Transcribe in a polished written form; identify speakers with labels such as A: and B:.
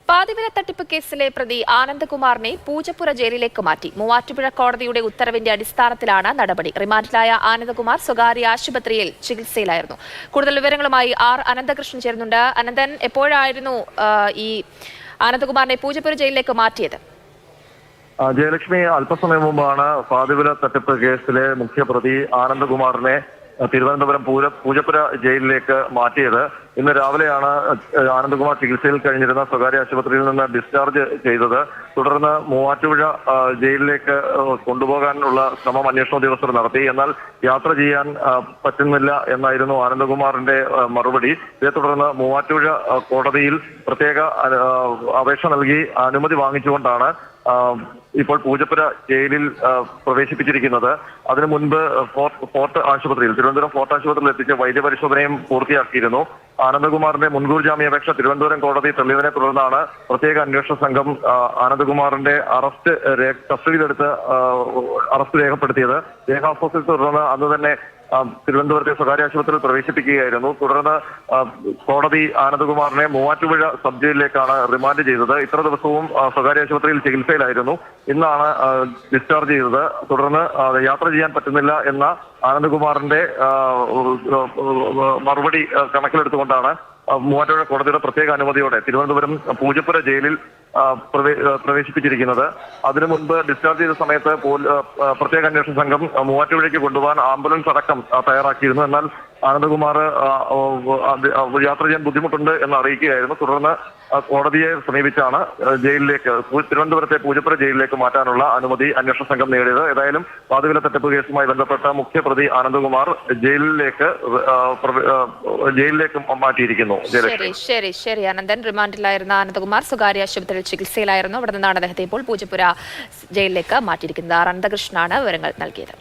A: പാതിവില തട്ടിപ്പ് കേസിലെ പ്രതി ആനന്ദകുമാറിനെ പൂജപ്പുര ജയിലിലേക്ക് മാറ്റി. മൂവാറ്റുപുഴ കോടതിയുടെ ഉത്തരവിന്റെ അടിസ്ഥാനത്തിലാണ് നടപടി. റിമാൻഡിലായ ആനന്ദകുമാർ സ്വകാര്യ ആശുപത്രിയിൽ ചികിത്സയിലായിരുന്നു. കൂടുതൽ വിവരങ്ങളുമായി ആർ അനന്തകൃഷ്ണൻ ചേരുന്നുണ്ട്. അനന്തൻ, എപ്പോഴായിരുന്നു ഈ ആനന്ദകുമാറിനെ പൂജപ്പുര ജയിലിലേക്ക് മാറ്റിയത്?
B: ജയലക്ഷ്മി, അല്പസമയം മുമ്പാണ് പാതിവില തട്ടിപ്പ് കേസിലെ മുഖ്യപ്രതി ആനന്ദകുമാറിനെ തിരുവനന്തപുരം പൂജപ്പുര ജയിലിലേക്ക് മാറ്റിയത്. ഇന്ന് രാവിലെയാണ് ആനന്ദകുമാർ ചികിത്സയിൽ കഴിഞ്ഞിരുന്ന സ്വകാര്യ ആശുപത്രിയിൽ നിന്ന് ഡിസ്ചാർജ് ചെയ്തത്. തുടർന്ന് മൂവാറ്റുപുഴ ജയിലിലേക്ക് കൊണ്ടുപോകാനുള്ള ശ്രമം അന്വേഷണ ഉദ്യോഗസ്ഥർ നടത്തി. എന്നാൽ യാത്ര ചെയ്യാൻ പറ്റുന്നില്ല എന്നായിരുന്നു ആനന്ദകുമാറിന്റെ മറുപടി. ഇതേ തുടർന്ന് മൂവാറ്റുപുഴ കോടതിയിൽ പ്രത്യേക അപേക്ഷ നൽകി അനുമതി വാങ്ങിച്ചുകൊണ്ടാണ് ഇപ്പോൾ പൂജപ്പുര ജയിലിൽ പ്രവേശിപ്പിച്ചിരിക്കുന്നത്. അതിനു മുൻപ് ഫോർട്ട് ആശുപത്രിയിൽ, തിരുവനന്തപുരം ഫോർട്ട് ആശുപത്രിയിൽ എത്തിച്ച് വൈദ്യപരിശോധനയും പൂർത്തിയാക്കിയിരുന്നു. ആനന്ദകുമാറിന്റെ മുൻകൂർ ജാമ്യാപേക്ഷ തിരുവനന്തപുരം കോടതി തള്ളിയതിനെ തുടർന്നാണ് പ്രത്യേക അന്വേഷണ സംഘം ആനന്ദകുമാറിന്റെ കസ്റ്റഡിയിലെടുത്ത് അറസ്റ്റ് രേഖപ്പെടുത്തിയത്. രേഖാസ്വാസ്ഥ്യത്തെ തുടർന്ന് അന്ന് തന്നെ തിരുവനന്തപുരത്തെ സ്വകാര്യ ആശുപത്രിയിൽ പ്രവേശിപ്പിക്കുകയായിരുന്നു. തുടർന്ന് കോടതി ആനന്ദകുമാറിനെ മൂവാറ്റുപുഴ സബ് ജയിലിലേക്കാണ് റിമാൻഡ് ചെയ്തത്. ഇത്ര ദിവസവും സ്വകാര്യ ആശുപത്രിയിൽ ചികിത്സയിലായിരുന്നു. ഇന്നാണ് ഡിസ്ചാർജ് ചെയ്തത്. തുടർന്ന് യാത്ര ചെയ്യാൻ പറ്റുന്നില്ല എന്ന ആനന്ദകുമാറിന്റെ മറുപടി കണക്കിലെടുത്തുകൊണ്ടാണ് മൂവാറ്റുപുഴ കോടതിയുടെ പ്രത്യേക അനുമതിയോടെ തിരുവനന്തപുരം പൂജപ്പുര ജയിലിൽ പ്രവേശിപ്പിച്ചിരിക്കുന്നത്. അതിനു മുൻപ് ഡിസ്ചാർജ് ചെയ്ത സമയത്ത് പ്രത്യേക അന്വേഷണ സംഘം മൂവാറ്റുപുഴയ്ക്ക് കൊണ്ടുപോകാൻ ആംബുലൻസ് അടക്കം തയ്യാറാക്കിയിരുന്നു. എന്നാൽ ആനന്ദകുമാർ യാത്ര ചെയ്യാൻ ബുദ്ധിമുട്ടുണ്ട് എന്ന് അറിയിക്കുകയായിരുന്നു. തുടർന്ന് കോടതിയെ സമീപിച്ചാണ് തിരുവനന്തപുരത്തെ പൂജപ്പുര ജയിലിലേക്ക് മാറ്റാനുള്ള അനുമതി അന്വേഷണ സംഘം നേടിയത്. ഏതായാലും പാതിവില തട്ടിപ്പ് കേസുമായി ബന്ധപ്പെട്ട മുഖ്യപ്രതി ആനന്ദകുമാർ ജയിലിലേക്ക് മാറ്റിയിരിക്കുന്നു.
A: ശരി അനന്തൻ. റിമാൻഡിലായിരുന്ന ആനന്ദകുമാർ സ്വകാര്യ ആശുപത്രിയിൽ ചികിത്സയിലായിരുന്നു. അവിടെ നിന്നാണ് അദ്ദേഹത്തെ ഇപ്പോൾ പൂജപ്പുര ജയിലിലേക്ക് മാറ്റിയിരിക്കുന്നത്. ആർ അനന്തകൃഷ്ണനാണ് വിവരങ്ങൾ നൽകിയത്.